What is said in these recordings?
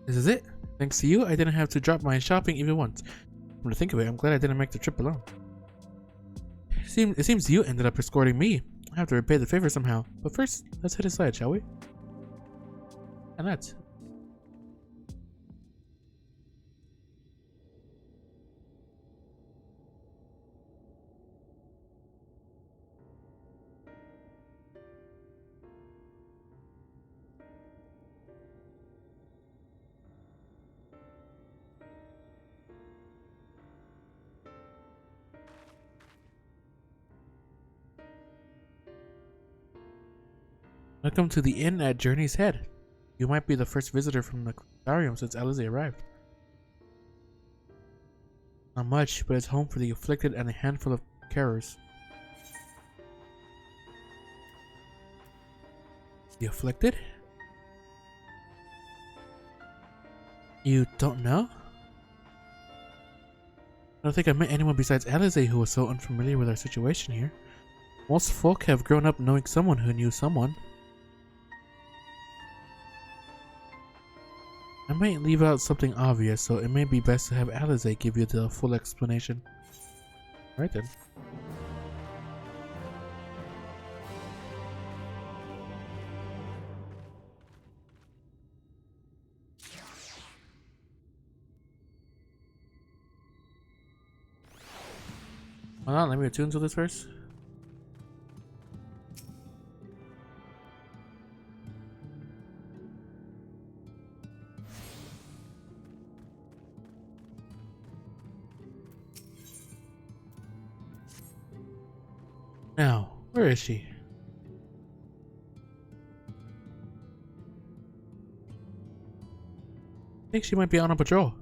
This is it. Thanks to you, I didn't have to drop my shopping even once. Come to think of it, I'm glad I didn't make the trip alone. It seems you ended up escorting me. I have to repay the favor somehow. But first, let's hit aside, shall we? And let's. Welcome to the inn at Journey's Head. You might be the first visitor from the aquarium since Alize arrived. Not much, but it's home for the afflicted and a handful of carers. The afflicted? You don't know? I don't think I met anyone besides Alize who was so unfamiliar with our situation here. Most folk have grown up knowing someone who knew someone. I might leave out something obvious, so it may be best to have Alize give you the full explanation. Right then. Hold on, let me attune to this first. Now, where is she? I think she might be on a patrol.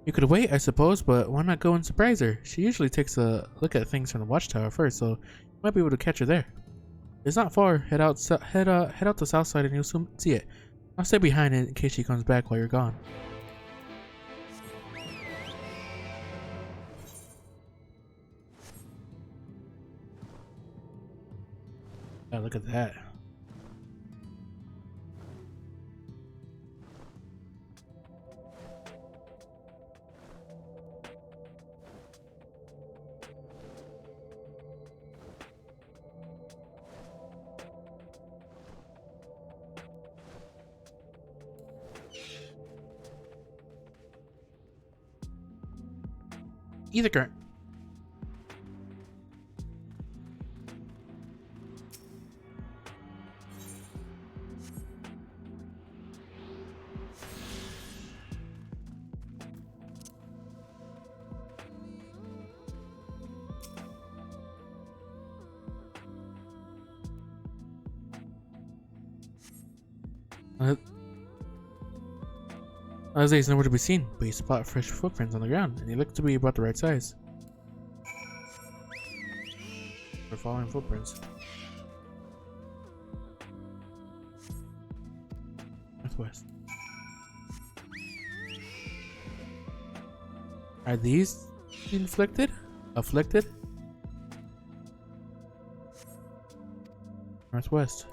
You could wait, I suppose, but why not go and surprise her? She usually takes a look at things from the watchtower first, so you might be able to catch her there. It's not far. Head out the south side and you'll soon see it. I'll stay behind it in case she comes back while you're gone. Yeah, look at that. Either current. Alize is nowhere to be seen, but you spot fresh footprints on the ground, and they look to be about the right size. We're following footprints. Northwest. Are these inflicted? Afflicted? Northwest.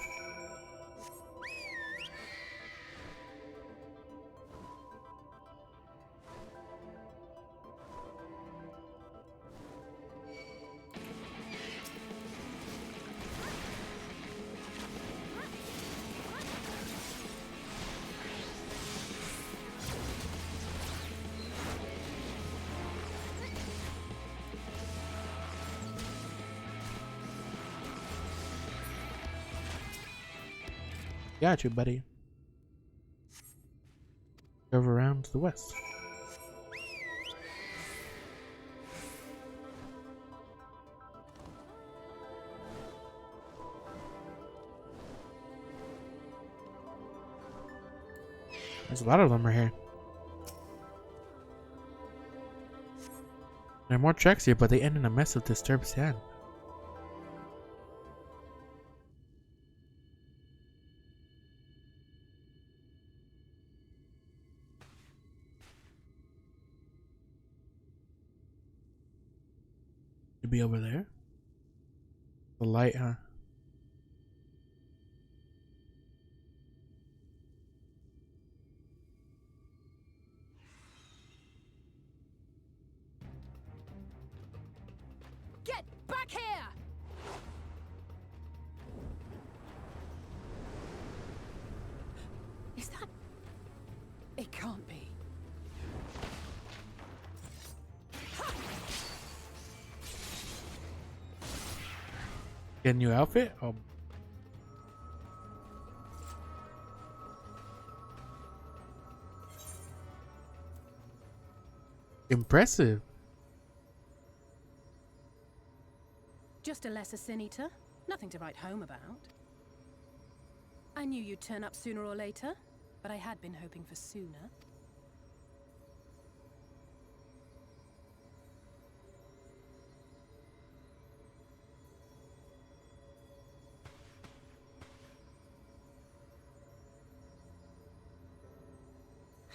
Got you, buddy. Over around to the west. There's a lot of them right here. There are more tracks here, but they end in a mess of disturbed sand. Should be over there. The light, huh? Get a new outfit? Oh, impressive. Just a lesser sin eater. Nothing to write home about. I knew you'd turn up sooner or later, but I had been hoping for sooner.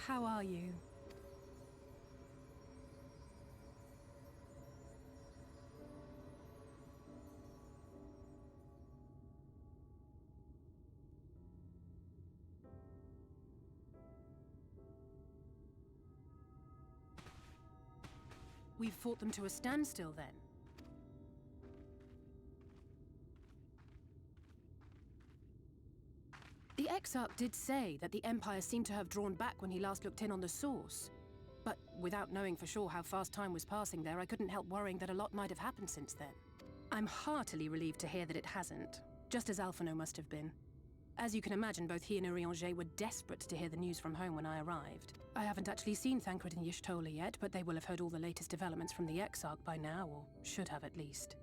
How are you? We've fought them to a standstill, then. The Exarch did say that the Empire seemed to have drawn back when he last looked in on the source. But without knowing for sure how fast time was passing there, I couldn't help worrying that a lot might have happened since then. I'm heartily relieved to hear that it hasn't, just as Alphino must have been. As you can imagine, both he and Urianger were desperate to hear the news from home when I arrived. I haven't actually seen Thancred and Y'shtola yet, but they will have heard all the latest developments from the Exarch by now, or should have at least.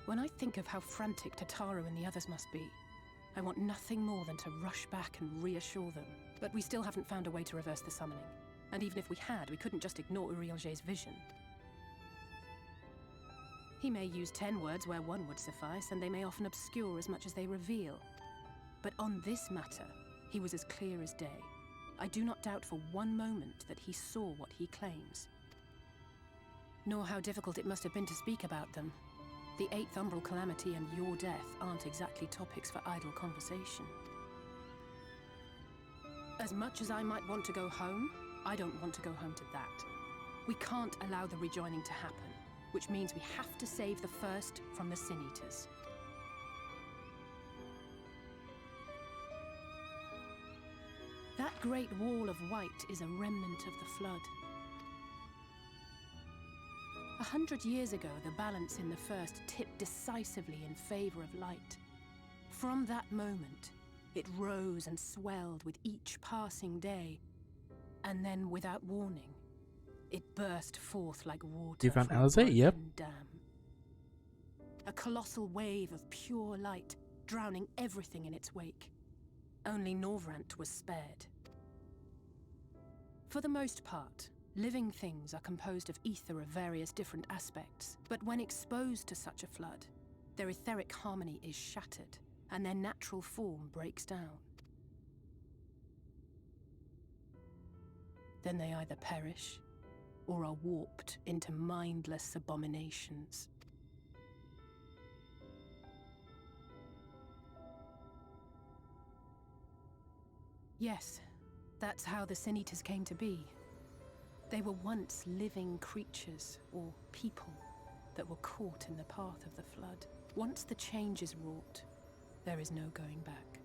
When I think of how frantic Tataru and the others must be, I want nothing more than to rush back and reassure them. But we still haven't found a way to reverse the summoning. And even if we had, we couldn't just ignore Urianger's vision. He may use 10 words where one would suffice, and they may often obscure as much as they reveal. But on this matter, he was as clear as day. I do not doubt for one moment that he saw what he claims. Nor how difficult it must have been to speak about them. The 8th Umbral Calamity and your death aren't exactly topics for idle conversation. As much as I might want to go home, I don't want to go home to that. We can't allow the rejoining to happen, which means we have to save the first from the Sin Eaters. That great wall of white is a remnant of the flood. 100 years ago, the balance in the first tipped decisively in favor of light. From that moment, it rose and swelled with each passing day, and then, without warning, it burst forth like water You found from a Alizé? broken Yep. dam. A colossal wave of pure light, drowning everything in its wake. Only Norvrant was spared. For the most part, living things are composed of ether of various different aspects, but when exposed to such a flood, their etheric harmony is shattered, and their natural form breaks down. Then they either perish, or are warped into mindless abominations. Yes, that's how the Sin Eaters came to be. They were once living creatures, or people, that were caught in the path of the flood. Once the change is wrought, there is no going back.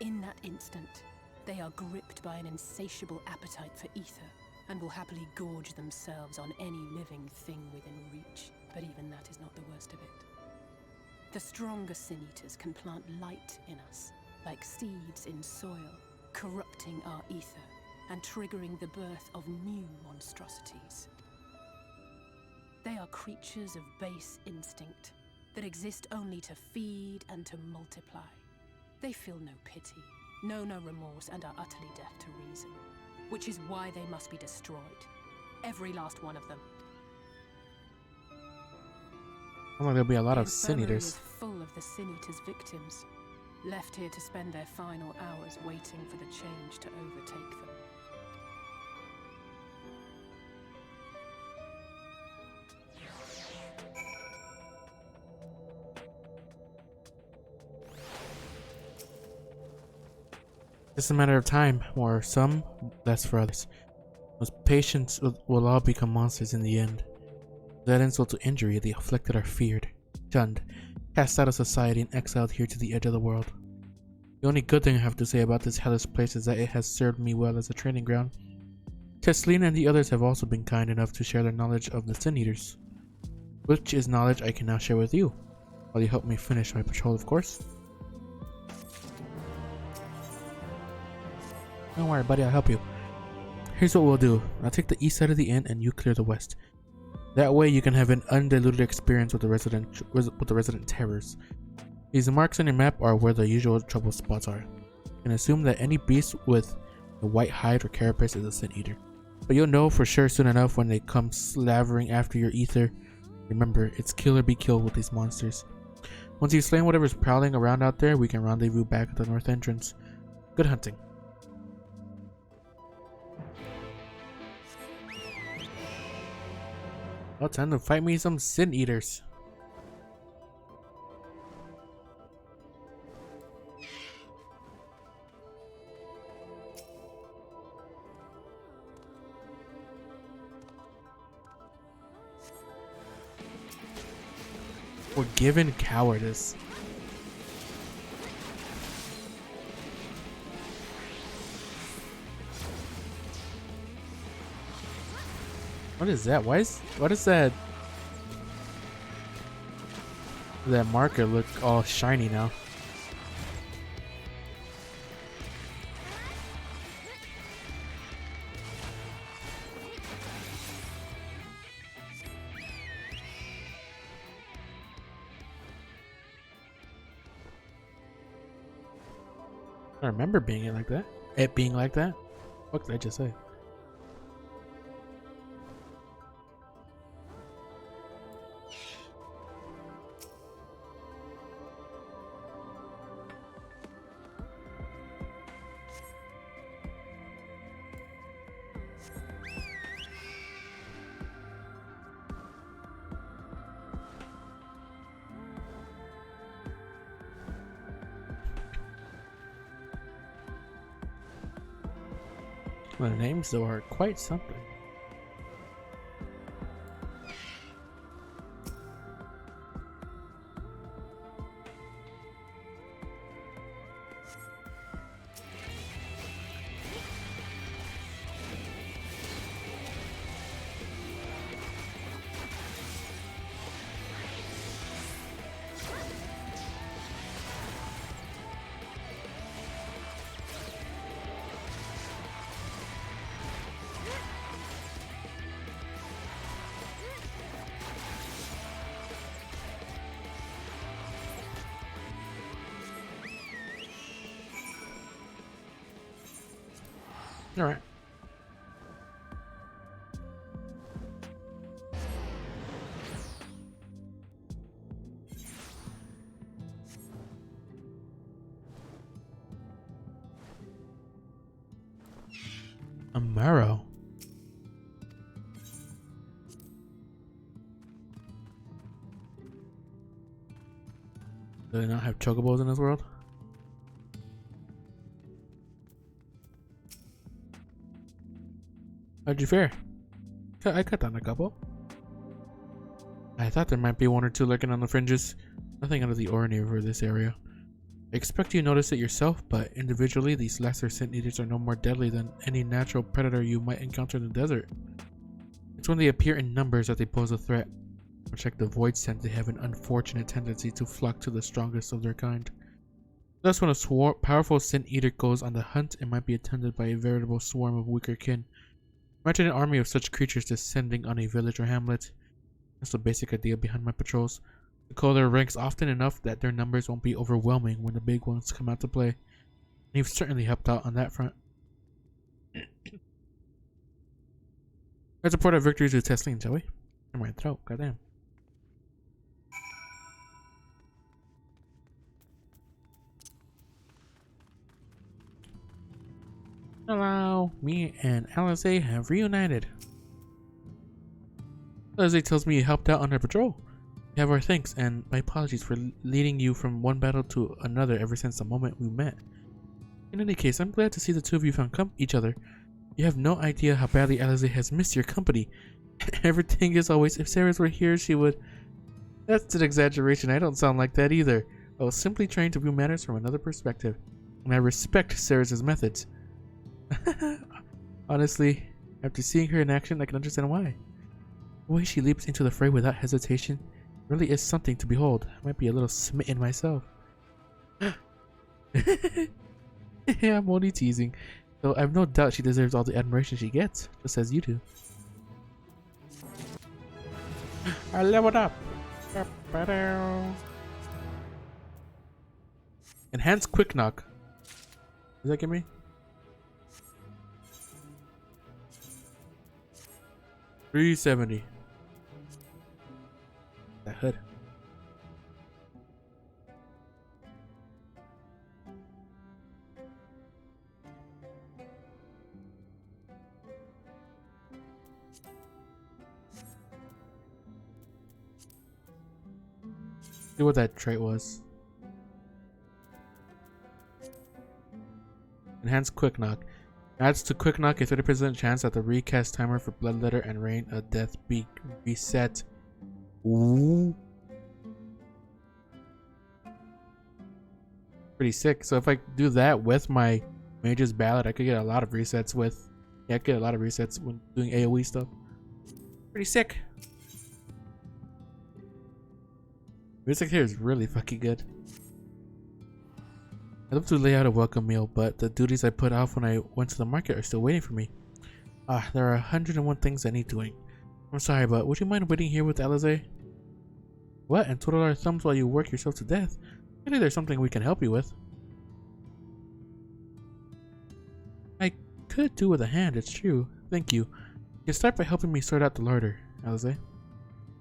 In that instant, they are gripped by an insatiable appetite for ether, and will happily gorge themselves on any living thing within reach. But even that is not the worst of it. The stronger Sin Eaters can plant light in us, like seeds in soil, corrupting our ether and triggering the birth of new monstrosities. They are creatures of base instinct that exist only to feed and to multiply. They feel no pity, know no remorse, and are utterly deaf to reason, which is why they must be destroyed. Every last one of them. I'm like there'll be a lot The of Sin infirmary Eaters. is full of the Sin Eaters' victims, left here to spend their final hours waiting for the change to overtake them. Just a matter of time, or some, less for others. Those patients will all become monsters in the end. That insult to injury, the afflicted are feared, shunned, cast out of society and exiled here to the edge of the world. The only good thing I have to say about this hellish place is that it has served me well as a training ground. Tesslina and the others have also been kind enough to share their knowledge of the Sin Eaters, which is knowledge I can now share with you, while you help me finish my patrol, of course. Don't worry, buddy, I'll help you. Here's what we'll do. I'll take the east side of the inn and you clear the west. That way you can have an undiluted experience with the resident terrors. These marks on your map are where the usual trouble spots are. You can assume that any beast with a white hide or carapace is a Sin Eater. But you'll know for sure soon enough when they come slavering after your ether. Remember, it's kill or be killed with these monsters. Once you've slain whatever's prowling around out there, we can rendezvous back at the north entrance. Good hunting. Well, time to fight me some Sin Eaters. Forgiven cowardice. What is that? What is that? That marker look all shiny now. I remember being it like that. It being like that. What did I just say? The names though are quite something. All right. A marrow. Do they not have chocobos in this world? How'd you fare? I cut down a couple. I thought there might be one or two lurking on the fringes. Nothing out of the ordinary for this area. I expect you notice it yourself, but individually these lesser Sin Eaters are no more deadly than any natural predator you might encounter in the desert. It's when they appear in numbers that they pose a threat. Much like the void scent, they have an unfortunate tendency to flock to the strongest of their kind. Thus, when a powerful Sin Eater goes on the hunt, it might be attended by a veritable swarm of weaker kin. Imagine an army of such creatures descending on a village or hamlet. That's the basic idea behind my patrols. To call their ranks often enough that their numbers won't be overwhelming when the big ones come out to play. And you've certainly helped out on that front. Let's report our victories to Tesslina, shall we? In my throat, goddamn. Hello, me and Alizé have reunited. Alizé tells me you helped out on her patrol. You have our thanks and my apologies for leading you from one battle to another ever since the moment we met. In any case, I'm glad to see the two of you found each other. You have no idea how badly Alizé has missed your company. Everything is always, if Ceres were here, she would... That's an exaggeration, I don't sound like that either. I was simply trying to view matters from another perspective. And I respect Ceres' methods. Honestly, After seeing her in action, I can understand why. The way she leaps into the fray without hesitation really is something to behold. I might be a little smitten myself. Yeah, I'm only teasing. Though I've no doubt she deserves all the admiration she gets, just as you do. I leveled up! Enhanced quick knock. Does that give me? 370. That hood. See what that trait was. Enhanced quick knock. Adds to quick knock a 30% chance that the recast timer for Bloodletter and Rain of Death be reset. Ooh. Pretty sick. So if I do that with my Mage's Ballad, I could get a lot of resets with... Yeah, I could get a lot of resets when doing AoE stuff. Pretty sick. Music here is really fucking good. I'd love to lay out a welcome meal, but the duties I put off when I went to the market are still waiting for me. There are 101 things I need doing. I'm sorry, but would you mind waiting here with Alize? What? And twiddle our thumbs while you work yourself to death? Maybe there's something we can help you with. I could do with a hand, it's true. Thank you. You can start by helping me sort out the larder, Alize.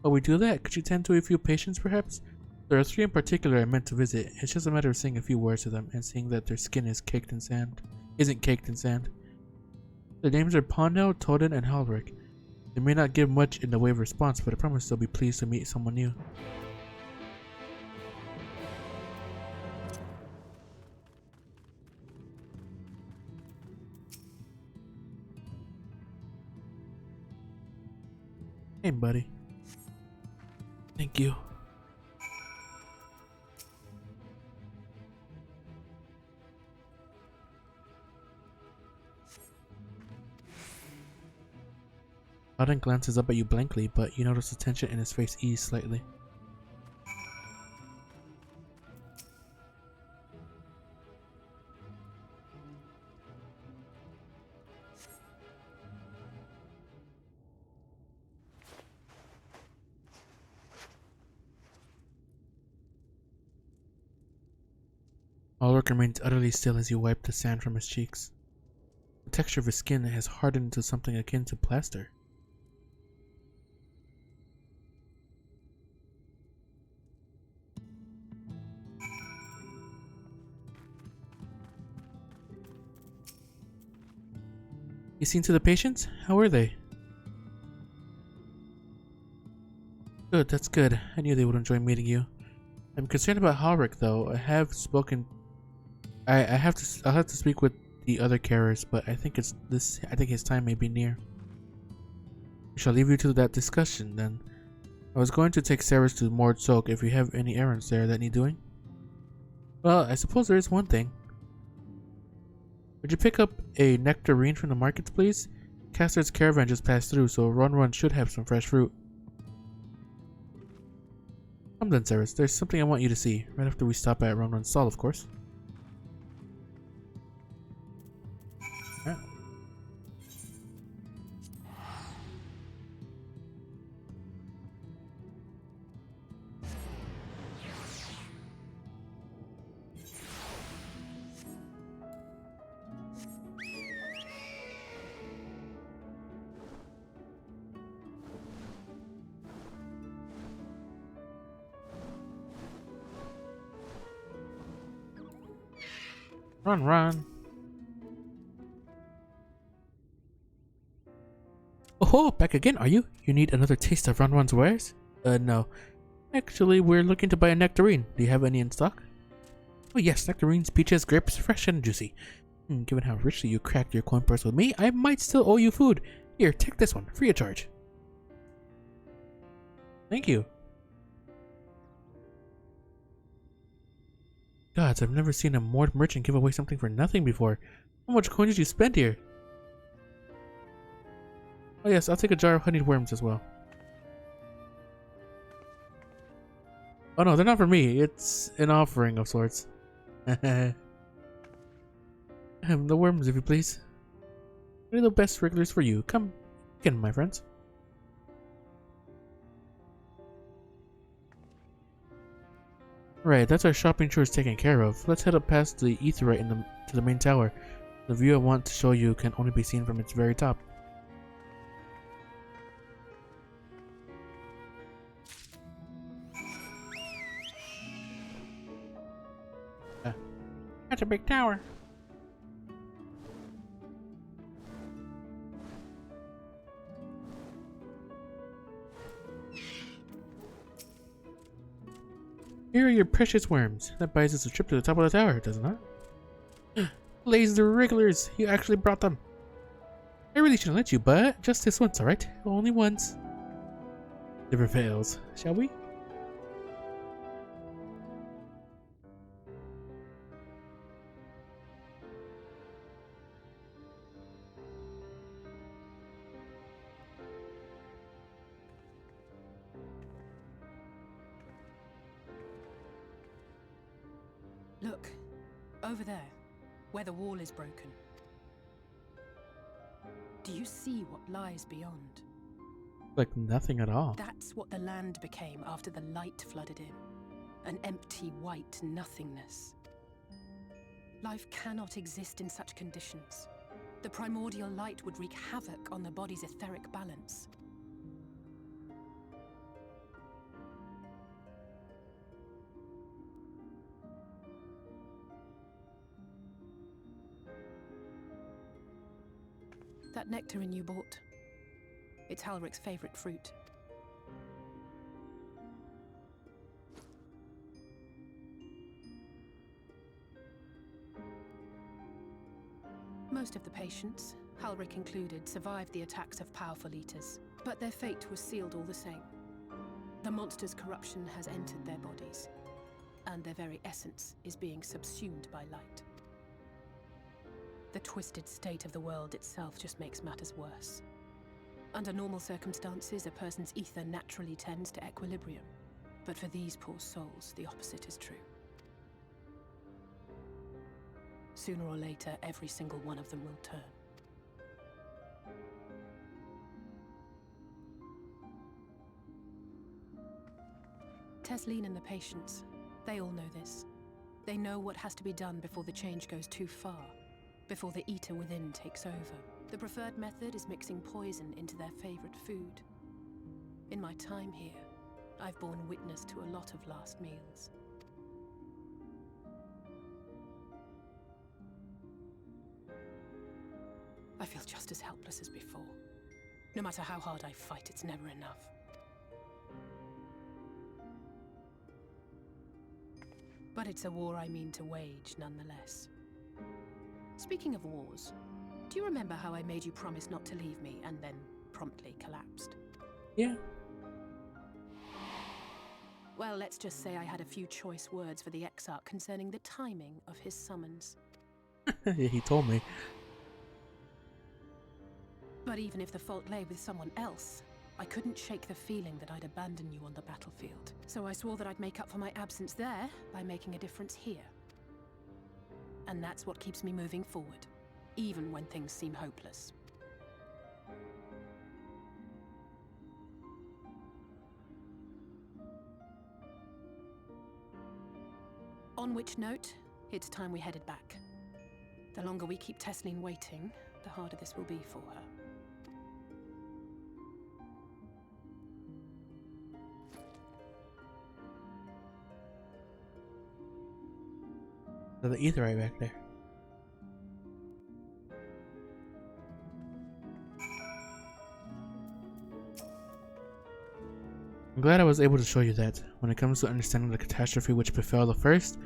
While we do that, could you tend to a few patients, perhaps? There are 3 in particular I meant to visit. It's just a matter of saying a few words to them and seeing that their skin is caked in sand. Isn't caked in sand. Their names are Pondell, Toden, and Halric. They may not give much in the way of response, but I promise they'll be pleased to meet someone new. Hey, buddy. Thank you. Auden glances up at you blankly, but you notice the tension in his face ease slightly. Ulrich remains utterly still as you wipe the sand from his cheeks. The texture of his skin has hardened into something akin to plaster. You seen to the patients? How were they? Good, that's good. I knew they would enjoy meeting you. I'm concerned about Halric, though. I'll have to speak with the other carers, but I think his time may be near. I shall leave you to that discussion then. I was going to take Ceres to Mord Soak if you have any errands there that need doing. Well, I suppose there is one thing. Would you pick up a nectarine from the markets, please? Caster's caravan just passed through, so Run should have some fresh fruit. Come then, Ceres. There's something I want you to see, right after we stop at Run's stall, of course. Yeah. Run. Oh, back again, are you? You need another taste of Run's wares? No. Actually, we're looking to buy a nectarine. Do you have any in stock? Oh yes, nectarines, peaches, grapes, fresh and juicy. Given how richly you cracked your coin purse with me, I might still owe you food. Here, take this one, free of charge. Thank you. Gods, I've never seen a Mord merchant give away something for nothing before. How much coin did you spend here? Oh yes, I'll take a jar of honeyed worms as well. Oh no, they're not for me. It's an offering of sorts. The worms, if you please. They're the best regulars for you. Come in, my friends. Right, that's our shopping chores taken care of. Let's head up past the Aetheryte to the main tower. The view I want to show you can only be seen from its very top. That's a big tower. Here are your precious worms. That buys us a trip to the top of the tower, does it not? Lazy wrigglers, you actually brought them. I really shouldn't let you, but just this once, alright? Only once. Never fails. Shall we? Look, over there, where the wall is broken. Do you see what lies beyond? Like nothing at all. That's what the land became after the light flooded in. An empty white nothingness. Life cannot exist in such conditions. The primordial light would wreak havoc on the body's etheric balance. That nectarine you bought. It's Halric's favorite fruit. Most of the patients, Halric included, survived the attacks of powerful eaters, but their fate was sealed all the same. The monster's corruption has entered their bodies, and their very essence is being subsumed by light. The twisted state of the world itself just makes matters worse. Under normal circumstances, a person's ether naturally tends to equilibrium. But for these poor souls, the opposite is true. Sooner or later, every single one of them will turn. Tesleen and the patients, they all know this. They know what has to be done before the change goes too far. Before the eater within takes over. The preferred method is mixing poison into their favorite food. In my time here, I've borne witness to a lot of last meals. I feel just as helpless as before. No matter how hard I fight, it's never enough. But it's a war I mean to wage, nonetheless. Speaking of wars, do you remember how I made you promise not to leave me and then promptly collapsed? Yeah. Well, let's just say I had a few choice words for the Exarch concerning the timing of his summons. Yeah, he told me. But even if the fault lay with someone else, I couldn't shake the feeling that I'd abandon you on the battlefield. So I swore that I'd make up for my absence there by making a difference here. And that's what keeps me moving forward, even when things seem hopeless. On which note, it's time we headed back. The longer we keep Tesleen waiting, the harder this will be for her. The Aetheryte back there. I'm glad I was able to show you that. When it comes to understanding the catastrophe which befell the first,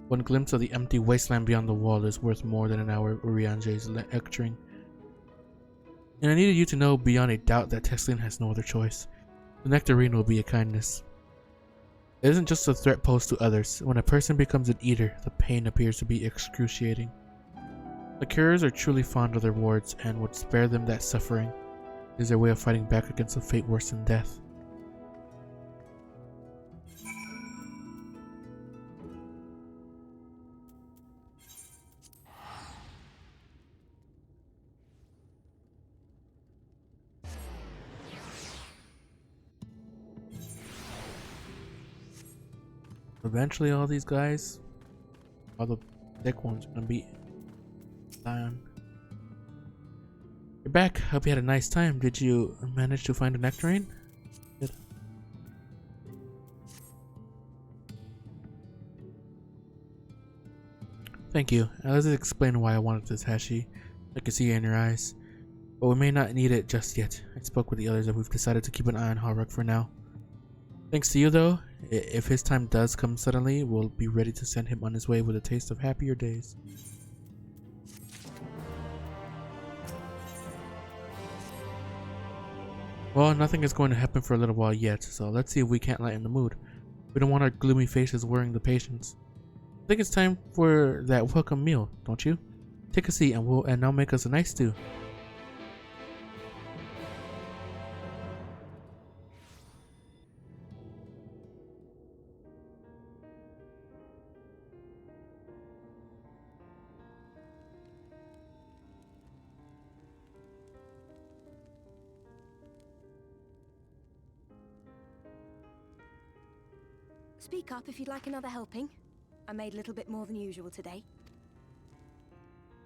one glimpse of the empty wasteland beyond the wall is worth more than an hour of Urianje's lecturing. And I needed you to know beyond a doubt that Tesleen has no other choice. The nectarine will be a kindness. It isn't just a threat posed to others. When a person becomes an eater, the pain appears to be excruciating. The curers are truly fond of their wards and would spare them that suffering. Is their way of fighting back against a fate worse than death. Eventually, all these guys, all the thick ones, are gonna beat Lion. You're back. Hope you had a nice time. Did you manage to find a nectarine? Good. Thank you. Let's explain why I wanted this, Hashi. I can see it in your eyes. But we may not need it just yet. I spoke with the others and we've decided to keep an eye on Haruk for now. Thanks to you though, if his time does come suddenly, we'll be ready to send him on his way with a taste of happier days. Well, nothing is going to happen for a little while yet, so let's see if we can't lighten the mood. We don't want our gloomy faces worrying the patients. I think it's time for that welcome meal, don't you? Take a seat and I'll make us a nice stew. Speak up if you'd like another helping. I made a little bit more than usual today.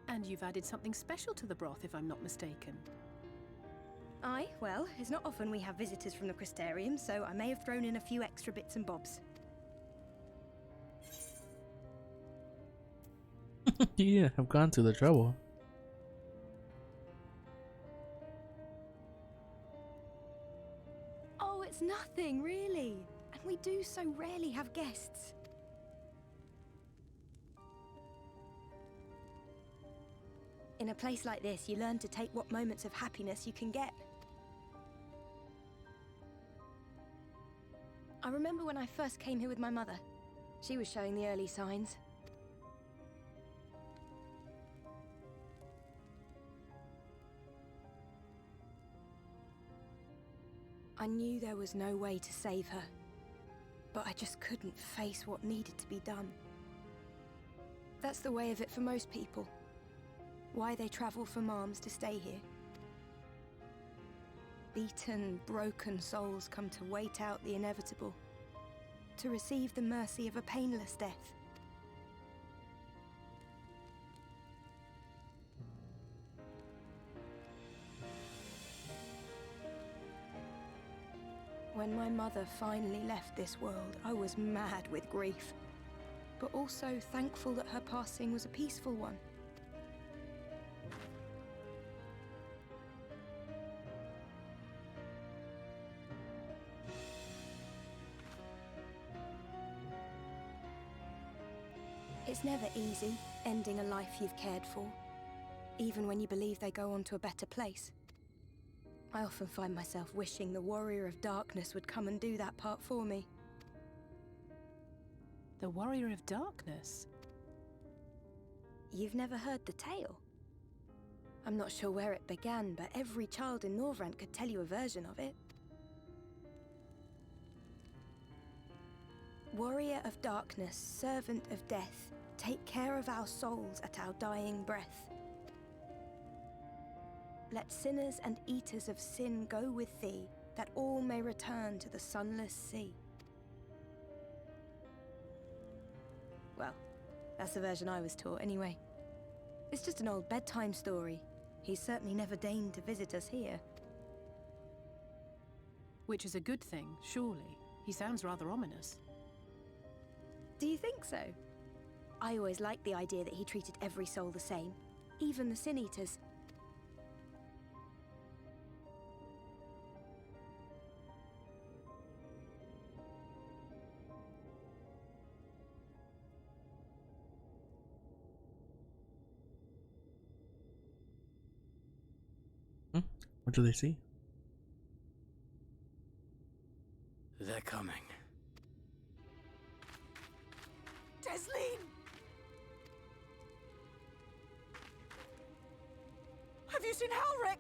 And you've added something special to the broth, if I'm not mistaken. Aye, well, it's not often we have visitors from the Crystarium, so I may have thrown in a few extra bits and bobs. Yeah, I've gone to the trouble. Oh, it's nothing, really. And we do so rarely have guests. In a place like this, you learn to take what moments of happiness you can get. I remember when I first came here with my mother. She was showing the early signs. I knew there was no way to save her, but I just couldn't face what needed to be done. That's the way of it for most people. Why they travel from arms to stay here. Beaten, broken souls come to wait out the inevitable, to receive the mercy of a painless death. When my mother finally left this world, I was mad with grief, but also thankful that her passing was a peaceful one. It's never easy, ending a life you've cared for, even when you believe they go on to a better place. I often find myself wishing the Warrior of Darkness would come and do that part for me. The Warrior of Darkness? You've never heard the tale? I'm not sure where it began, but every child in Norvrant could tell you a version of it. Warrior of Darkness, servant of death, take care of our souls at our dying breath. Let sinners and eaters of sin go with thee, that all may return to the sunless sea. Well, that's the version I was taught anyway. It's just an old bedtime story. He's certainly never deigned to visit us here. Which is a good thing, surely. He sounds rather ominous. Do you think so? I always liked the idea that he treated every soul the same, even the Sin Eaters. What do they see? They're coming. Desleen! Have you seen Halric?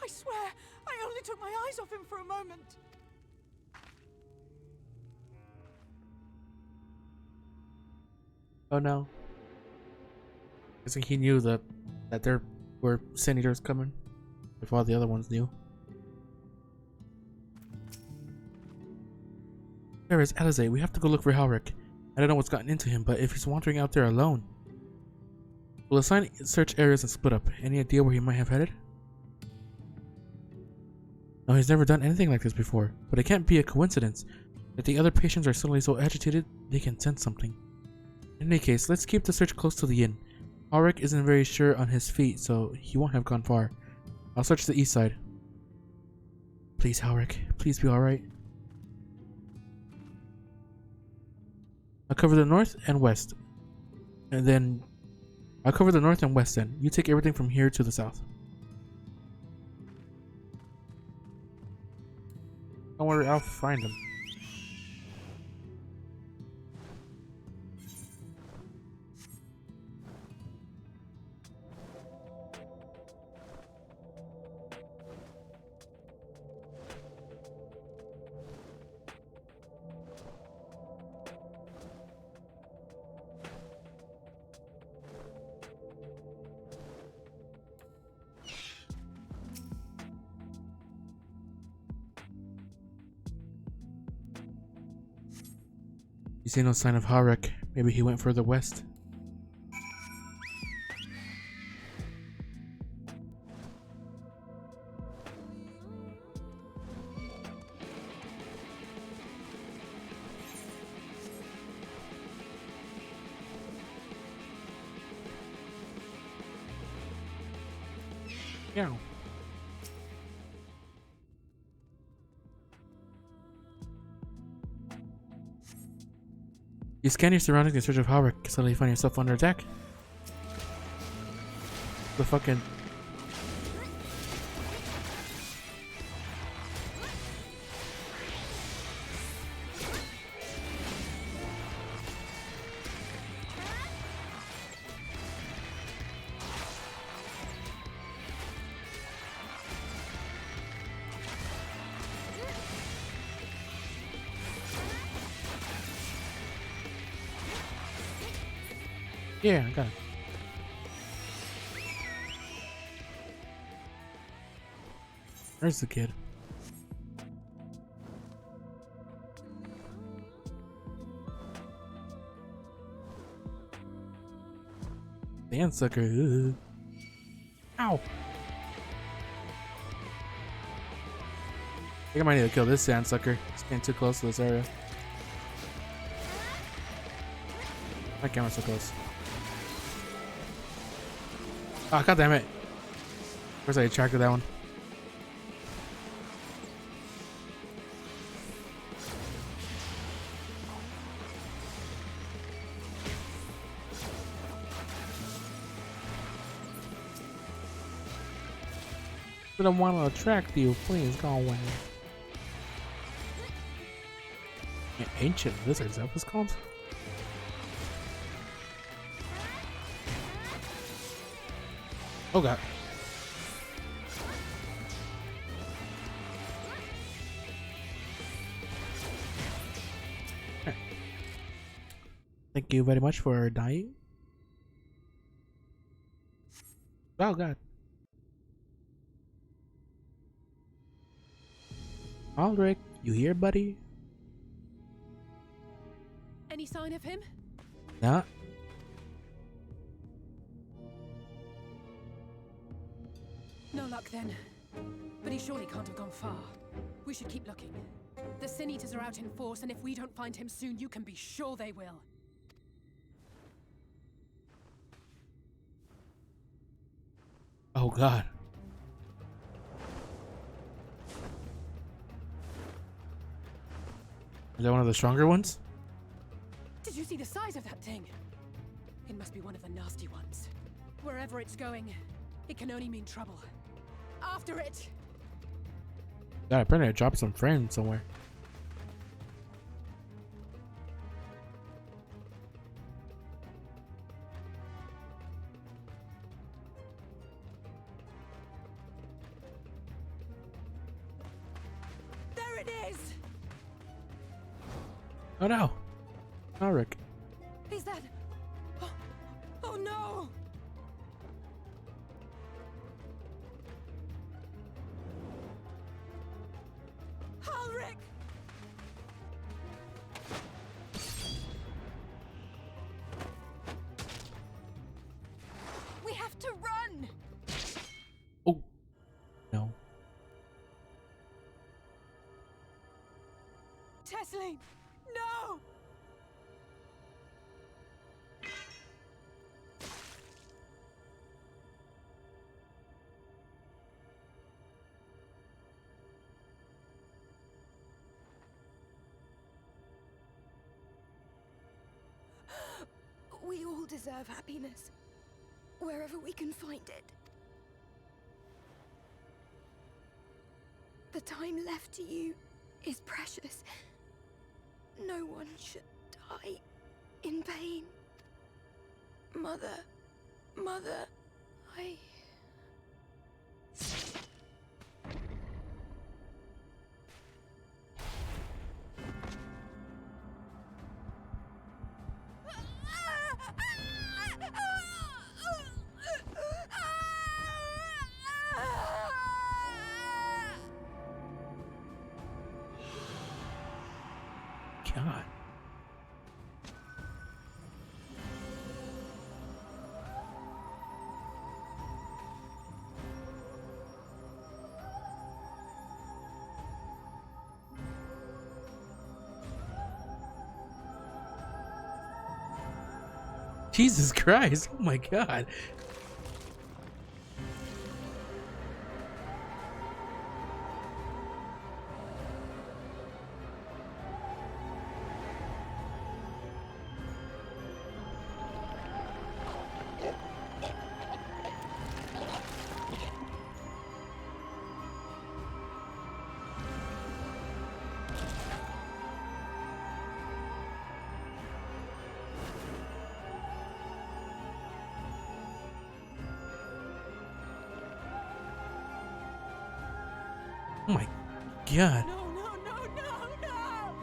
I swear, I only took my eyes off him for a moment. Oh no. I think he knew that there were Sin Eaters coming. If all the other ones knew. There is Alizé. We have to go look for Halric. I don't know what's gotten into him, but if he's wandering out there alone. We'll assign search areas and split up. Any idea where he might have headed? No, he's never done anything like this before, but it can't be a coincidence that the other patients are suddenly so agitated they can sense something. In any case, let's keep the search close to the inn. Halric isn't very sure on his feet, so he won't have gone far. I'll search the east side. Please, Halric, please be alright. I'll cover the north and west. And then I'll cover the north and west then. You take everything from here to the south. Don't worry, I'll find him. You see no sign of Halric. Maybe he went further west. Yeah. You scan your surroundings in search of Halric, suddenly you find yourself under attack. The fucking... Yeah, I got it. Where's the kid? Sand sucker. Ugh. Ow! I think I might need to kill this sand sucker. It's getting too close to this area. My camera's so close. Ah, god damn it. Of course I attracted that one. But I want to attract you. Please go away. Ancient lizards, is that what it's called? Oh god. Okay. Thank you very much for dying. Oh god. Halric, you here, buddy? Any sign of him? Nah. No luck then. But he surely can't have gone far. We should keep looking. The Sin Eaters are out in force, and if we don't find him soon, you can be sure they will. Oh god. Is that one of the stronger ones? Did you see the size of that thing? It must be one of the nasty ones. Wherever it's going, it can only mean trouble. After it! God, apparently I dropped some frames somewhere. Oh no. Alric. Is that... Oh, oh no! Ulrich! We have to run! Oh. No. Tesleen! No! We all deserve happiness, wherever we can find it. The time left to you is precious. No one should die in pain. Mother, I... God. Jesus Christ. Oh my God. Oh my God. No, no, no, no, no!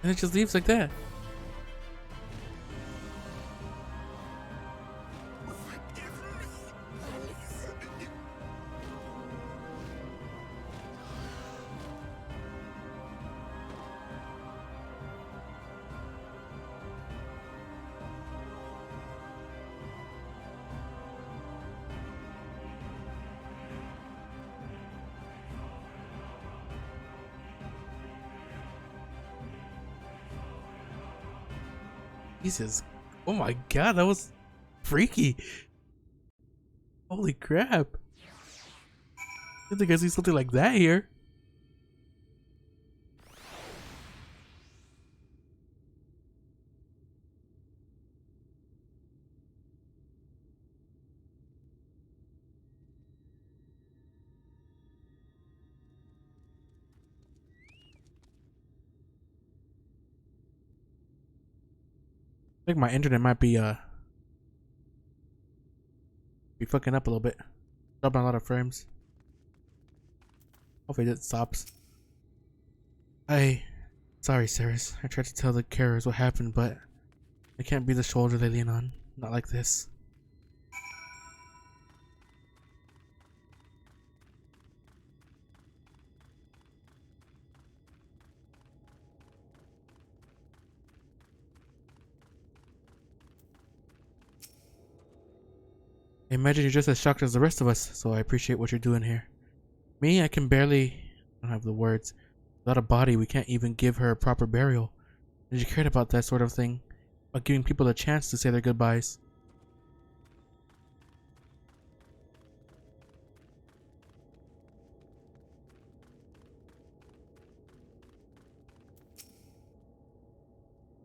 And it just leaves like that. Jesus. Oh my God, that was freaky. Holy crap. I think I see something like that here. I think my internet might be fucking up a little bit. Dropping a lot of frames. Hopefully it stops. Sorry, Ceres. I tried to tell the carers what happened, but I can't be the shoulder they lean on. Not like this. I imagine you're just as shocked as the rest of us, so I appreciate what you're doing here. Me, I can barely... I don't have the words. Without a body, we can't even give her a proper burial. And you cared about that sort of thing. About giving people a chance to say their goodbyes.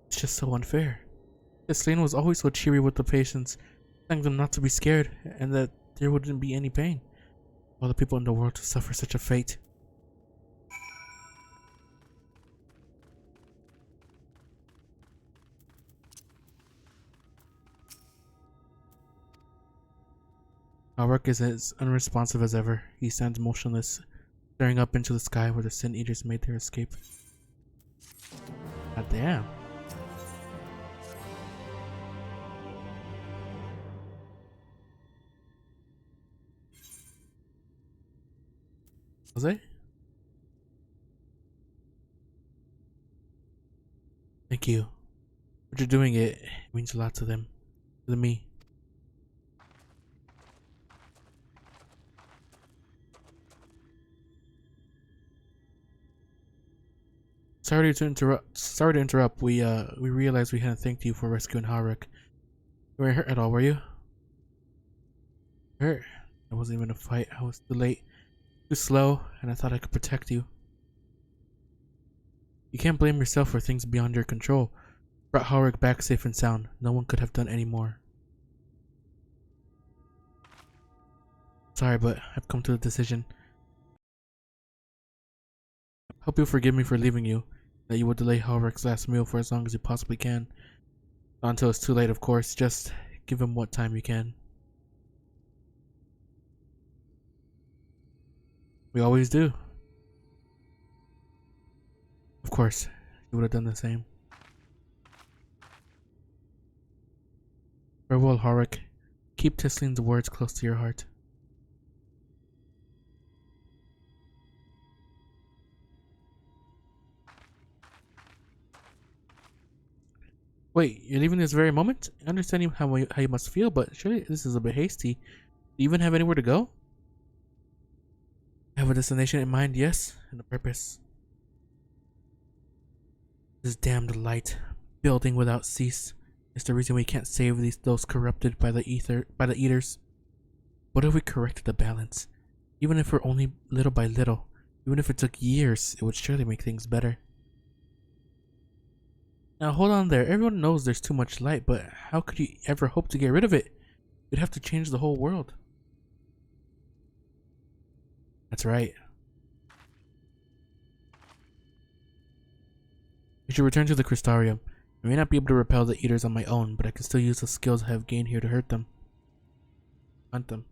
It's just so unfair. Selene was always so cheery with the patients, telling them not to be scared, and that there wouldn't be any pain. All the people in the world to suffer such a fate. Alric is as unresponsive as ever. He stands motionless, staring up into the sky where the Sin Eaters made their escape. God damn. Jose? Thank you. What you're doing, it means a lot to them. To me. Sorry to interrupt. We realized we hadn't thanked you for rescuing Harik. You weren't hurt at all, were you? Hurt? It wasn't even a fight. I was too late. Too slow, and I thought I could protect you. You can't blame yourself for things beyond your control. Brought Harik back safe and sound. No one could have done any more. Sorry, but I've come to the decision. Hope you'll forgive me for leaving you. That you will delay Harik's last meal for as long as you possibly can. Not until it's too late, of course. Just give him what time you can. We always do. Of course, you would have done the same. Farewell, Harik. Keep Tislin's words close to your heart. Wait, you're leaving this very moment? I understand how you must feel, but surely this is a bit hasty. Do you even have anywhere to go? I have a destination in mind, yes, and a purpose. This damned light, building without cease, is the reason we can't save those corrupted by the eaters. What if we corrected the balance? Even if we're only little by little, even if it took years, it would surely make things better. Now hold on there, everyone knows there's too much light, but how could you ever hope to get rid of it? You'd have to change the whole world. That's right. We should return to the Crystarium. I may not be able to repel the eaters on my own, but I can still use the skills I have gained here to hunt them.